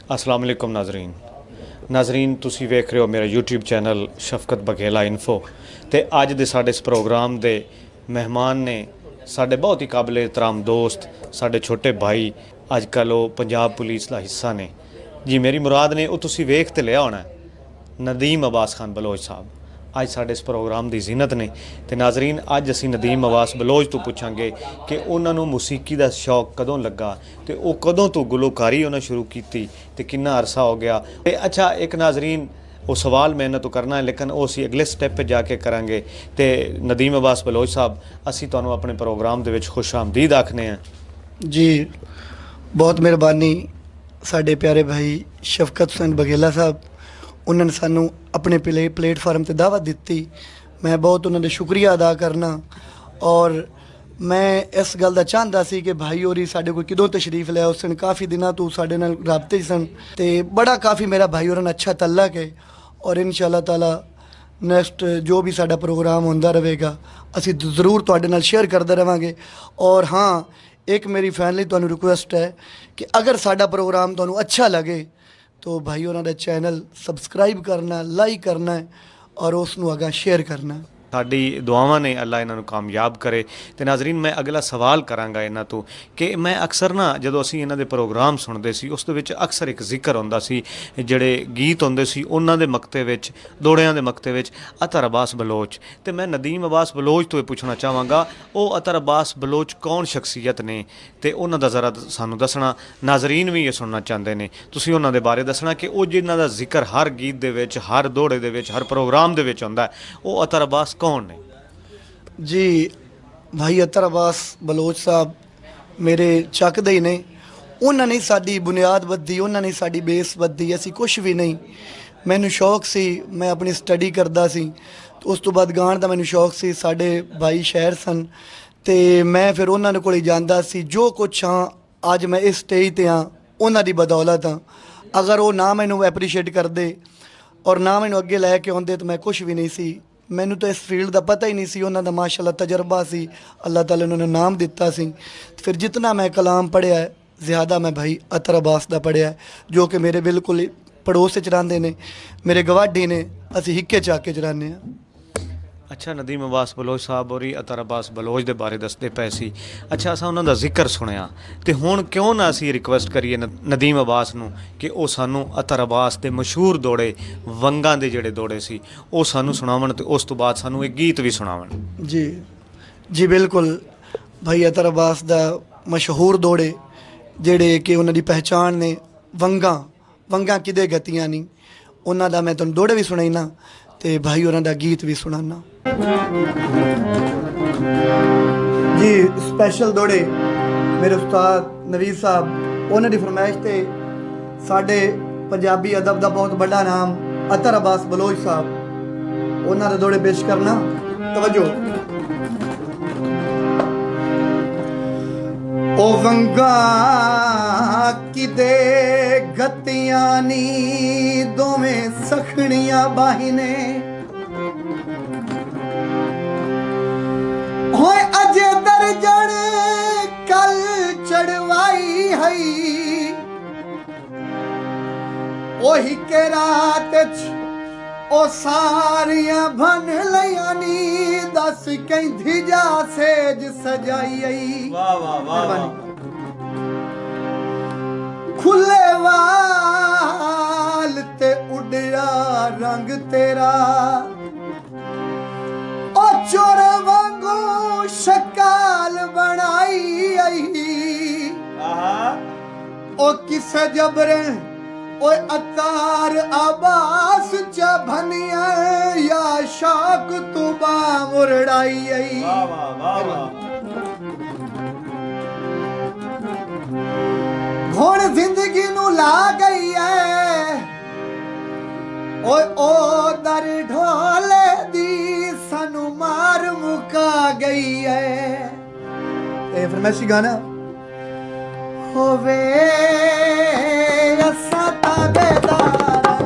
अस्सलाम वालेकुम नाजरीन तुसी वेख रहे हो मेरा यूट्यूब चैनल शफकत बघेला इन्फो। तो अज दे साडे इस प्रोग्राम दे मेहमान ने साडे बहुत ही काबिल एहतराम दोस्त, साडे छोटे भाई, अजकल वो पंजाब पुलिस का हिस्सा ने जी। मेरी मुराद ने वो तुसी वेख तो लिया होना नदीम अब्बास खान बलोच साहब अज साडे इस प्रोग्राम की जीनत ने। तो नाजरीन अज असी नदीम अब्बास बलोच तो पूछांगे कि उन्होंने मूसीकी का शौक कदों लगा, तो वो कदों तो गुलकारी उन्हें शुरू की, तो कितना अरसा हो गया। तो अच्छा एक नाजरीन वो सवाल मैं तो करना है, लेकिन वो असी अगले स्टैप पर जाके करांगे। तो नदीम अब्बास बलोच साहब असी तुहानू अपने प्रोग्राम दे विच खुश आमदीद आखने हैं जी। बहुत मेहरबानी साढ़े प्यारे भाई शफकत हुसैन बघेला साहब, उन्होंने सानू अपने प्लेटफार्म पर दावत दी। मैं बहुत उन्होंने शुक्रिया अदा करना। और मैं इस गल का चाहता सी कि भाई होरी साढ़े को किदों तशरीफ लिया उस दिन, काफ़ी दिनों तो साढ़े नाल राबते सन, तो बड़ा काफ़ी मेरा भाई होर अच्छा तल्लक है। और इंशाअल्लाह ताला नैक्सट जो भी साडा प्रोग्राम होंदा रहेगा असी ज़रूर तुहाडे नाल शेयर करते रहेंगे। और हाँ, एक मेरी फैमिली तुहानू रिक्वेस्ट है कि अगर साडा प्रोग्राम तुहानू अच्छा लगे तो भाई उन्होंने चैनल सबसक्राइब करना, लाइक करना है और उसनू अगा शेयर करना है। साडी दुआवां ने अल्लाह इन्हों कामयाब करे। तो नाजरीन मैं अगला सवाल करांगा इन्हों तो कि मैं अक्सर ना जो असी इन्हों के प्रोग्राम सुनते सी उस अक्सर एक जिक्र होंदा सी, जिहड़े गीत होंदे सी उन्हां दे मकते विच, दौड़ियां दे मकते विच अतर अब्बास बलोच। तो मैं नदीम अब्बास बलोच तो पूछना चाहांगा वो अतर अब्बास बलोच कौन शख्सियत ने, तो उन्हां दा ज़रा सानू दसना। नाजरीन भी ये सुनना चाहते हैं, तुसीं उन्हां दे बारे दसना कि वो जिन्हां दा जिक्र हर गीत दे विच, हर दौड़े दे विच, हर प्रोग्राम दे विच हुंदा है, वो अतर अब्बास कौन ने? जी भाई अतर अब्बास बलोच साहब मेरे ਚੱਕਦੇ ਹੀ ਨੇ। ਉਹਨਾਂ ਨੇ ਸਾਡੀ ਬੁਨਿਆਦ ਬੱਧੀ, ਉਹਨਾਂ ਨੇ ਸਾਡੀ ਬੇਸ ਬੱਧੀ, ਅਸੀਂ ਕੁਝ ਵੀ ਨਹੀਂ। ਮੈਨੂੰ ਸ਼ੌਕ ਸੀ, ਮੈਂ ਆਪਣੀ ਸਟੱਡੀ ਕਰਦਾ ਸੀ, ਉਸ ਤੋਂ ਬਾਅਦ ਗਾਣ ਦਾ ਮੈਨੂੰ ਸ਼ੌਕ ਸੀ। ਸਾਡੇ ਭਾਈ ਸ਼ਾਇਰ ਸਨ ਤੇ ਮੈਂ ਫਿਰ ਉਹਨਾਂ ਦੇ ਕੋਲ ਜਾਂਦਾ ਸੀ। ਜੋ ਕੁਛ ਹਾਂ ਅੱਜ ਮੈਂ ਇਸ ਸਟੇਜ ਤੇ ਹਾਂ ਉਹਨਾਂ ਦੀ ਬਦੌਲਤ ਹਾਂ। ਅਗਰ ਉਹ ਨਾ ਮੈਨੂੰ ਐਪਰੀਸ਼ੀਏਟ ਕਰਦੇ ਔਰ ਨਾ ਮੈਨੂੰ ਅੱਗੇ ਲੈ ਕੇ ਆਉਂਦੇ ਤਾਂ ਮੈਂ ਕੁਝ ਵੀ ਨਹੀਂ ਸੀ। ਮੈਨੂੰ ਤਾਂ ਇਸ ਫੀਲਡ ਦਾ ਪਤਾ ਹੀ ਨਹੀਂ ਸੀ। ਉਹਨਾਂ ਦਾ ਮਾਸ਼ਾਅੱਲਾ ਤਜਰਬਾ ਸੀ, ਅੱਲਾਹ ਤਾਲਾ ਨੇ ਉਹਨਾਂ ਨੂੰ ਨਾਮ ਦਿੱਤਾ ਸੀ। ਫਿਰ ਜਿਤਨਾ ਮੈਂ ਕਲਾਮ ਪੜ੍ਹਿਆ ਹੈ ਜ਼ਿਆਦਾ ਮੈਂ ਭਾਈ ਅਤਰ ਅब्बास ਦਾ ਪੜ੍ਹਿਆ, ਜੋ ਕਿ ਮੇਰੇ ਬਿਲਕੁਲ ਪੜੋਸ 'ਚ ਰਹਿੰਦੇ ਨੇ, ਮੇਰੇ ਗਵਾਢੀ ਨੇ, ਅਸੀਂ ਹਿੱਕੇ ਚਾਕੇ 'ਚ ਰਹਿੰਦੇ ਹਾਂ। अच्छा नदीम अब्बास बलोच साहब और अतर अब्बास बलोच के बारे दसते पे सी। अच्छा असा उन्होंने जिक्र सुनिया तो हुण क्यों ना असी रिक्वेस्ट करिए नदीम अब्बास नू कि वो सानू अतर अब्बास के मशहूर दौड़े वंगां दे जिहड़े दौड़े सी वो सानू सुणावन, तो उस तो बाद सानू एक गीत भी सुणावन। जी जी बिल्कुल भाई अतर अब्बास दा मशहूर दौड़े जिहड़े कि उन्हां दी पहचान ने वंगां वंगां किदे गतियां नहीं, उन्हां दा मैं तुहानू दौड़े भी सुणाईना ते भाई उन्हां दा गीत भी सुणाना जी। स्पैशल दौड़े मेरे उस्ताद नवीद साहब उन्हां दी फरमाइश ते साडे पंजाबी अदब दा बहुत बड़ा नाम अतर अब्बास बलोच साहब उन्हां दे दौड़े पेश करना। तवज्जो। ओ वंगा किदे गतियां नी दोवें सखणियां बाहिने, होए अजे दरजण कल चढ़वाई हई, ओही के रात ओ सारियां भन लियां नी, दस कहंदी जा सेज सजाई आई। वाह वाह वाह। खुले वाल ते उड़िया रंग तेरा, ओ चोर वांगू शकाल बनाई आई, ओ किसे जबरे ओए अतार अब्बास च भनिया या शाक तू बा मुरड़ाई आई। घोड़ जिंदगी नू ला गई है, ओए ओ दर ढोले दी सानू मार मुका गई है। ए फरमाइशी गाना होवे असा ताबेदार,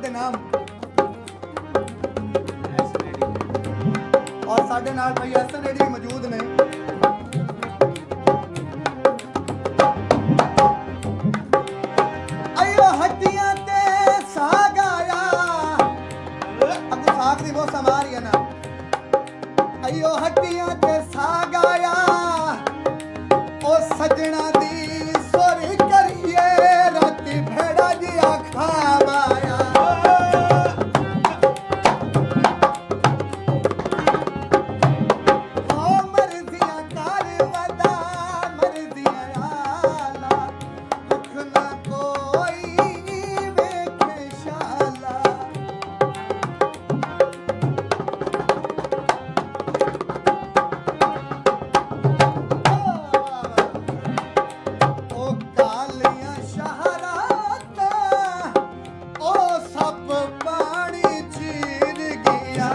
ਦੇ ਨਾਮ। ਔਰ ਸਾਡੇ ਨਾਲ ਭਾਈ ਹਸਨ ਐਡੀ ਵੀ ਮੌਜੂਦ ਨੇ। ਆਇਓ ਹੱਡੀਆਂ ਤੇ ਸਾਗ ਆਇਆ, ਅਬ ਸਾਗ ਦੀ ਬਹੁਤ ਸਮਾਰੀ ਹੈ ਨਾ। ਆਇਓ ਹੱਡੀਆਂ ਤੇ ਸਾਗ ਆਇਆ, ਉਹ ਸੱਜਣਾ ਦੀ ਸੋਰੀ ਕਰੀਏ, ਰਾਤੀ ਭੇੜਾ ਜਿਹਾ ਖਾਵਾਇਆ। ਓ ਮਰਜ਼ੀਆਂ ਕਰ ਵਦਾ, ਮਰਜ਼ੀਆਂ ਆਲਾ, ਦੁੱਖ ਨਾ ਕੋਈ ਵੇਖੇ ਸ਼ਾਲਾ। ਉਹ ਕਾਲੀਆਂ ਸ਼ਹਰਾਤਾਂ, ਉਹ ਸੱਪ ਪਾਣੀ ਚੀਰ ਗਿਆ।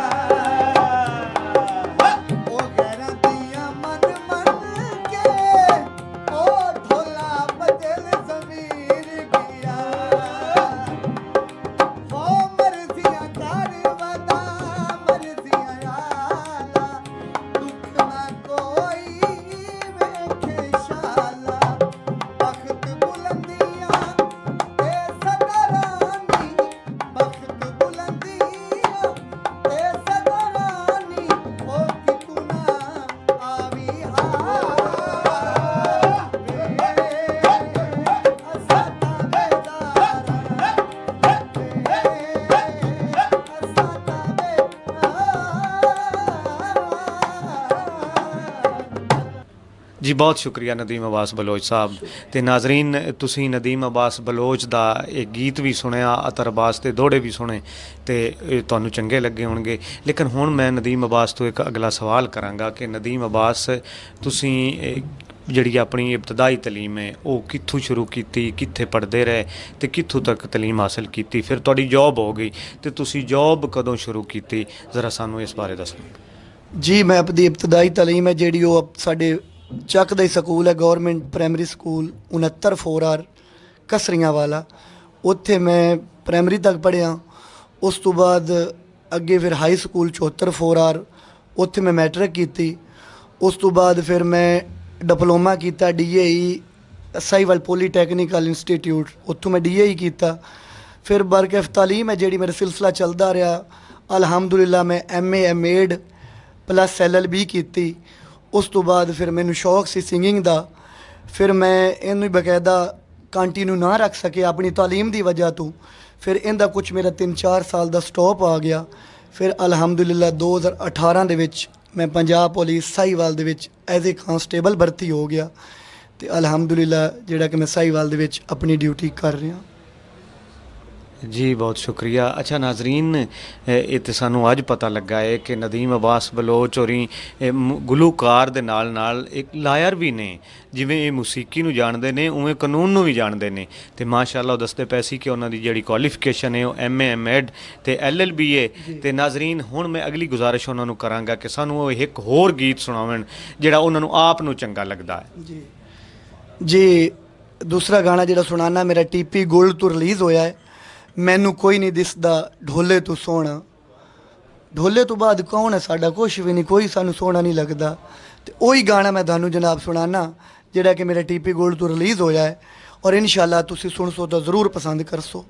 ਉਹ ਗੈਰਾਂ ਦੀਆਂ ਮਨ ਮਨ ਕੇ, ਉਹ ਢੋਲਾ ਬਦਲ ਜ਼ਮੀਰ ਗਿਆ। ਉਹ ਮਰਜ਼ੀਆਂ ਕਰ ਵਦਾ, ਮਰਜ਼ੀਆਂ ਆਲਾ, ਦੁੱਖ ਨਾ ਕੋਈ ਵੇਖੇ ਸ਼ਾਲਾ। ਬਖਤ ਬੁਲੰਦੀਆਂ ਤੇ ਸਦਰਾਨੀ, ਬਖਤ ਬੁਲੰਦੀਆਂ ਤੇ ਸਦਰਾਨੀ, ਉਹ ਕਿਤੋਂ ਨਾ ਆਵੀ ਹਾ ਵੇ ਅਸਾਂ ਤਾਂ ਬੇਦਾਰ ਵੇ ਅਸਾਂ ਤਾਂ ਜੀ ਬਹੁਤ ਸ਼ੁਕਰੀਆ ਨਦੀਮ ਅਬਾਸ ਬਲੋਚ ਸਾਹਿਬ। ਤੇ ਨਾਜ਼ਰੀਨ, ਤੁਸੀਂ ਨਦੀਮ ਅਬਾਸ ਬਲੋਚ ਦਾ ਇਹ ਗੀਤ ਵੀ ਸੁਣਿਆ, ਅਤਰ ਅਬਾਸ ਦੇ ਦੋੜੇ ਵੀ ਸੁਣੇ ਤੇ ਇਹ ਤੁਹਾਨੂੰ ਚੰਗੇ ਲੱਗੇ ਹੋਣਗੇ। ਲੇਕਿਨ ਹੁਣ ਮੈਂ ਨਦੀਮ ਅਬਾਸ ਤੋਂ ਇੱਕ ਅਗਲਾ ਸਵਾਲ ਕਰਾਂਗਾ ਕਿ ਨਦੀਮ ਅਬਾਸ, ਤੁਸੀਂ ਜਿਹੜੀ ਆਪਣੀ ਇਬਤਦਾਈ ਤਾਲੀਮ ਹੈ ਉਹ ਕਿੱਥੋਂ ਸ਼ੁਰੂ ਕੀਤੀ, ਕਿੱਥੇ ਪੜ੍ਹਦੇ ਰਹੇ ਤੇ ਕਿੱਥੋਂ ਤੱਕ ਤਾਲੀਮ ਹਾਸਲ ਕੀਤੀ? ਫਿਰ ਤੁਹਾਡੀ ਜੌਬ ਹੋ ਗਈ ਤੇ ਤੁਸੀਂ ਜੌਬ ਕਦੋਂ ਸ਼ੁਰੂ ਕੀਤੀ, ਜ਼ਰਾ ਸਾਨੂੰ ਇਸ ਬਾਰੇ ਦੱਸੋ। ਜੀ ਮੈਂ ਆਪਣੀ ਇਬਤਦਾਈ ਤਾਲੀਮ ਹੈ ਜਿਹੜੀ ਉਹ ਸਾਡੇ ਚੱਕ ਦਾ ਹੀ ਸਕੂਲ ਹੈ, ਗਵਰਨਮੈਂਟ ਪ੍ਰਾਇਮਰੀ ਸਕੂਲ 69 4R ਕਸਰੀਆਂ ਵਾਲਾ, ਉੱਥੇ ਮੈਂ ਪ੍ਰਾਇਮਰੀ ਤੱਕ ਪੜ੍ਹਿਆ। ਉਸ ਤੋਂ ਬਾਅਦ ਅੱਗੇ ਫਿਰ ਹਾਈ ਸਕੂਲ 74 4R, ਉੱਥੇ ਮੈਂ ਮੈਟ੍ਰਿਕ ਕੀਤੀ। ਉਸ ਤੋਂ ਬਾਅਦ ਫਿਰ ਮੈਂ ਡਿਪਲੋਮਾ ਕੀਤਾ DAE ਸਾਈਵਾਲ ਪੋਲੀਟੈਕਨੀਕਲ ਇੰਸਟੀਟਿਊਟ, ਉੱਥੋਂ ਮੈਂ DAE ਕੀਤਾ। ਫਿਰ ਬਰਕਤ ਤਾਲੀਮ ਹੈ ਜਿਹੜੀ ਮੇਰਾ ਸਿਲਸਿਲਾ ਚੱਲਦਾ ਰਿਹਾ। ਅਲਹਮਦੁਲਿਲਾ ਮੈਂ MA MAd ਪਲੱਸ LLB ਕੀਤੀ। ਉਸ ਤੋਂ ਬਾਅਦ ਫਿਰ ਮੈਨੂੰ ਸ਼ੌਕ ਸੀ ਸਿੰਗਿੰਗ ਦਾ, ਫਿਰ ਮੈਂ ਇਹਨੂੰ ਹੀ ਬਕਾਇਦਾ ਕੰਟੀਨਿਊ ਨਾ ਰੱਖ ਸਕਿਆ ਆਪਣੀ ਤਾਲੀਮ ਦੀ ਵਜ੍ਹਾ ਤੋਂ। ਫਿਰ ਇਹਦਾ ਕੁਝ ਮੇਰਾ 3-4 ਸਾਲ ਦਾ ਸਟਾਪ ਆ ਗਿਆ। ਫਿਰ ਅਲਹਮਦੁਲਿਲਾ 2018 ਦੇ ਵਿੱਚ ਮੈਂ ਪੰਜਾਬ ਪੁਲਿਸ ਸਾਹੀਵਾਲ ਦੇ ਵਿੱਚ ਐਜ਼ ਏ ਕਾਂਸਟੇਬਲ ਭਰਤੀ ਹੋ ਗਿਆ ਤੇ ਅਲਹਮਦੁਲਿਲਾ ਜਿਹੜਾ ਕਿ ਮੈਂ ਸਾਹੀਵਾਲ ਦੇ ਵਿੱਚ ਆਪਣੀ ਡਿਊਟੀ ਕਰ ਰਿਹਾ। ਜੀ ਬਹੁਤ ਸ਼ੁਕਰੀਆ। ਅੱਛਾ ਨਾਜ਼ਰੀਨ, ਇਹ ਤੇ ਸਾਨੂੰ ਅੱਜ ਪਤਾ ਲੱਗਾ ਹੈ ਕਿ ਨਦੀਮ ਅਬਾਸ ਬਲੋਚ ਹੋਰੀ ਗੁਲੂਕਾਰ ਦੇ ਨਾਲ ਨਾਲ ਇੱਕ ਲਾਇਰ ਵੀ ਨੇ। ਜਿਵੇਂ ਇਹ ਮੂਸੀਕੀ ਨੂੰ ਜਾਣਦੇ ਨੇ ਉਵੇਂ ਕਾਨੂੰਨ ਨੂੰ ਵੀ ਜਾਣਦੇ ਨੇ ਤੇ ਮਾਸ਼ਾਅੱਲਾ ਉਹ ਦੱਸਦੇ ਪਏ ਸੀ ਕਿ ਉਹਨਾਂ ਦੀ ਜਿਹੜੀ ਕੁਆਲੀਫਿਕੇਸ਼ਨ ਹੈ ਉਹ MA MAd ਤੇ LLB ਹੈ। ਤੇ ਨਾਜ਼ਰੀਨ, ਹੁਣ ਮੈਂ ਅਗਲੀ ਗੁਜ਼ਾਰਿਸ਼ ਉਹਨਾਂ ਨੂੰ ਕਰਾਂਗਾ ਕਿ ਸਾਨੂੰ ਉਹ ਇੱਕ ਹੋਰ ਗੀਤ ਸੁਣਾਉਣ ਜਿਹੜਾ ਉਹਨਾਂ ਨੂੰ ਆਪ ਨੂੰ ਚੰਗਾ ਲੱਗਦਾ ਹੈ। ਜੀ ਦੂਸਰਾ ਗਾਣਾ ਜਿਹੜਾ ਸੁਣਾਉਣਾ ਮੇਰਾ TP ਗੋਲਡ ਤੋਂ ਰਿਲੀਜ਼ ਹੋਇਆ ਹੈ, ਮੈਨੂੰ ਕੋਈ ਨਹੀਂ ਦਿਸਦਾ ਢੋਲੇ ਤੋਂ ਸੋਹਣਾ। ਢੋਲੇ ਤੋਂ ਬਾਅਦ ਕੌਣ ਹੈ ਸਾਡਾ, ਕੁਛ ਵੀ ਨਹੀਂ, ਕੋਈ ਸਾਨੂੰ ਸੋਹਣਾ ਨਹੀਂ ਲੱਗਦਾ। ਤੇ ਉਹੀ ਗਾਣਾ ਮੈਂ ਤੁਹਾਨੂੰ ਜਨਾਬ ਸੁਣਾਉਣਾ ਜਿਹੜਾ ਕਿ ਮੇਰਾ TP ਗੋਲਡ ਤੋਂ ਰਿਲੀਜ਼ ਹੋਇਆ ਹੈ ਔਰ ਇਨਸ਼ਾਅੱਲਾ ਤੁਸੀਂ ਸੁਣ ਸੋ ਤਾਂ ਜ਼ਰੂਰ ਪਸੰਦ ਕਰ ਸੋ।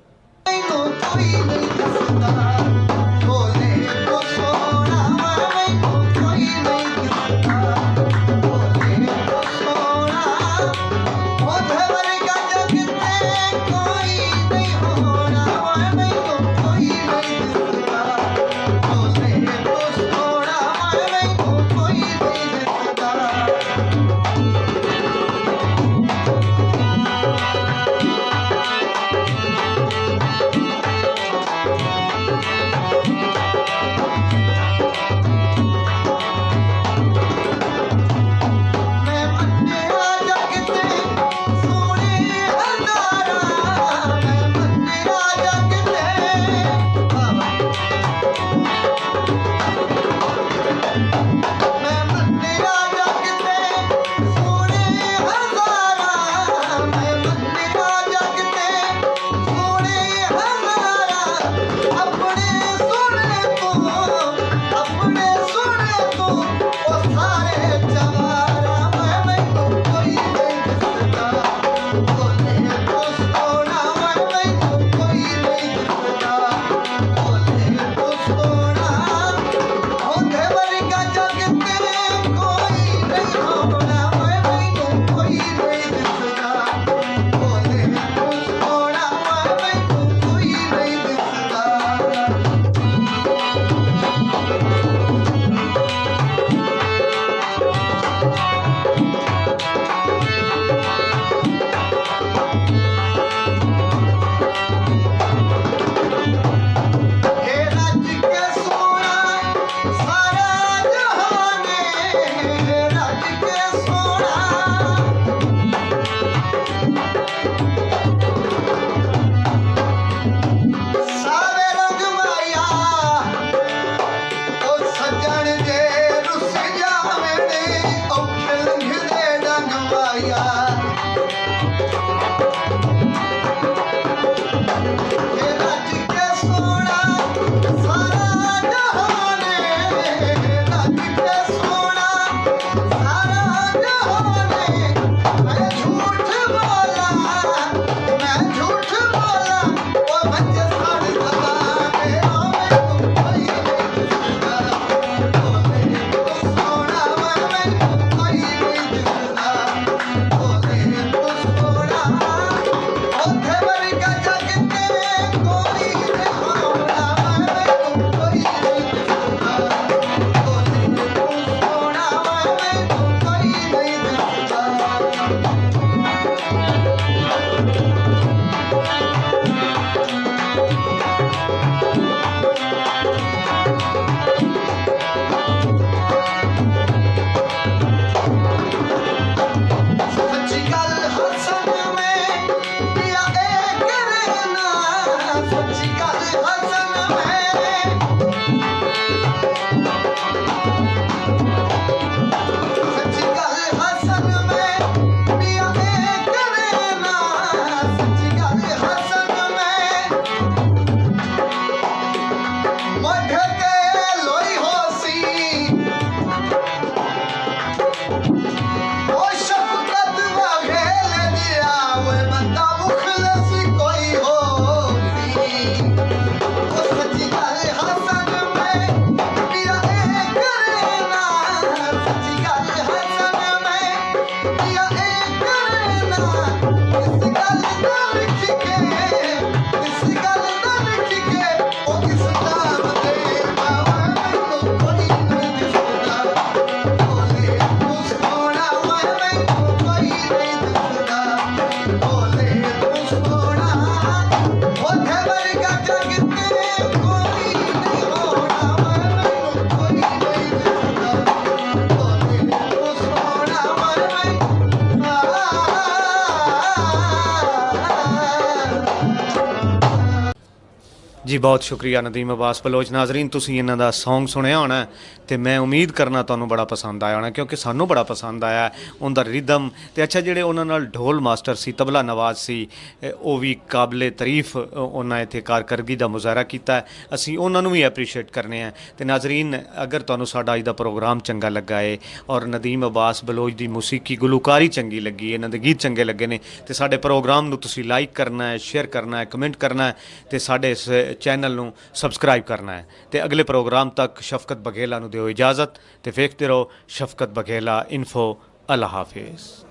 ਜੀ ਬਹੁਤ ਸ਼ੁਕਰੀਆ ਨਦੀਮ ਅਬਾਸ ਬਲੋਚ। ਨਾਜ਼ਰੀਨ ਤੁਸੀਂ ਇਹਨਾਂ ਦਾ Song ਸੁਣਿਆ ਹੋਣਾ ਤੇ ਮੈਂ ਉਮੀਦ ਕਰਨਾ ਤੁਹਾਨੂੰ ਬੜਾ ਪਸੰਦ ਆਇਆ ਹੋਣਾ, ਕਿਉਂਕਿ ਸਾਨੂੰ ਬੜਾ ਪਸੰਦ ਆਇਆ ਉਹਦਾ ਰਿਦਮ ਤੇ ਅੱਛਾ ਜਿਹੜੇ ਉਹਨਾਂ ਨਾਲ ਢੋਲ ਮਾਸਟਰ ਸੀ, ਤਬਲਾ ਨਵਾਜ਼ ਸੀ, ਉਹ ਵੀ ਕਾਬਲੇ ਤਾਰੀਫ ਉਹਨਾਂ ਇੱਥੇ ਕਾਰਕਰਦਗੀ ਦਾ ਮੁਜ਼ਾਹਰਾ ਕੀਤਾ ਹੈ। ਅਸੀਂ ਉਹਨਾਂ ਨੂੰ ਵੀ ਐਪਰੀਸ਼ੀਏਟ ਕਰਨੇ ਆ। ਤੇ ਨਾਜ਼ਰੀਨ ਅਗਰ ਤੁਹਾਨੂੰ ਸਾਡਾ ਅੱਜ ਦਾ ਪ੍ਰੋਗਰਾਮ ਚੰਗਾ ਲੱਗਾ ਹੈ ਔਰ ਨਦੀਮ ਅਬਾਸ ਬਲੋਚ ਦੀ ਮੂਸੀਕੀ ਗੁਲੂਕਾਰੀ ਚੰਗੀ ਲੱਗੀ, ਇਹਨਾਂ ਦੇ ਗੀਤ ਚੰਗੇ ਲੱਗੇ ਨੇ ਤੇ ਸਾਡੇ ਪ੍ਰੋਗਰਾਮ ਨੂੰ ਤੁਸੀਂ ਲਾਈਕ ਕਰਨਾ ਹੈ, ਸ਼ੇਅਰ ਕਰਨਾ ਹੈ, ਕਮੈਂਟ ਕਰਨਾ ਹੈ ਤੇ ਸਾਡੇ ਇਸ ਚੈਨਲ ਨੂੰ ਸਬਸਕ੍ਰਾਈਬ ਕਰਨਾ ਹੈ। ਤੇ ਅਗਲੇ ਪ੍ਰੋਗਰਾਮ ਤੱਕ ਸ਼ਫਕਤ ਬਘੇਲਾ ਨੂੰ ਦਿਓ ਇਜਾਜ਼ਤ ਤੇ ਵੇਖਦੇ ਰਹੋ ਸ਼ਫਕਤ ਬਘੇਲਾ ਇਨਫੋ। ਅੱਲਾ ਹਾਫਿਜ਼।